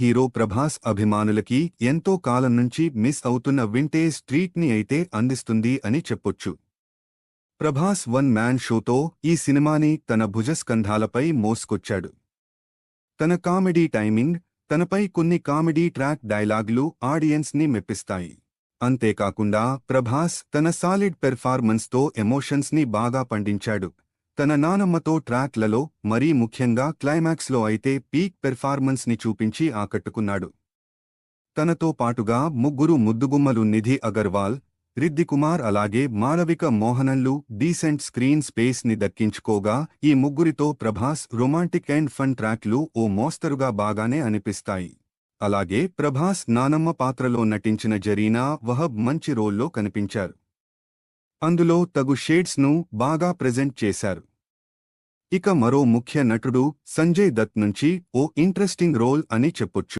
Hero Prabhas అభిమానులకి ఎంతో కాలం నుంచి మిస్ అవుతున్న వింటేజ్ ట్రీట్ని అయితే అందిస్తుంది అని చెప్పొచ్చు. ప్రభాస్ వన్ మ్యాన్ షోతో ఈ సినిమాని తన భుజస్కంధాలపై మోసుకొచ్చాడు. తన కామెడీ టైమింగ్, తనపై కొన్ని కామెడీ ట్రాక్ డైలాగులు ఆడియన్స్ని మెప్పిస్తాయి. అంతేకాకుండా ప్రభాస్ తన సాలిడ్ పెర్ఫార్మెన్స్తో ఎమోషన్స్ని బాగా పండించాడు. తన నానమ్మతో ట్రాక్లలో, మరీ ముఖ్యంగా క్లైమాక్స్లో అయితే పీక్ పెర్ఫార్మెన్స్ని చూపించి ఆకట్టుకున్నాడు. తనతో పాటుగా ముగ్గురు ముద్దుగుమ్మలు నిధి అగర్వాల్, రిద్దికుమార్ అలాగే మాళవిక మోహనన్లు డీసెంట్ స్క్రీన్ స్పేస్ ని దక్కించుకోగా ఈ ముగ్గురితో ప్రభాస్ రొమాంటిక్ అండ్ ఫన్ ట్రాక్లు ఓ మోస్తరుగా బాగానే అనిపిస్తాయి. అలాగే ప్రభాస్ నానమ్మ పాత్రలో నటించిన జరీనా వహబ్ మంచి రోల్లో కనిపించారు. అందులో తగు షేడ్స్ ను బాగా ప్రెజెంట్ చేశారు. ఇక మరో ముఖ్య నటుడు సంజయ్ దత్ నుంచి ఓ ఇంట్రెస్టింగ్ రోల్ అని చెప్పొచ్చు.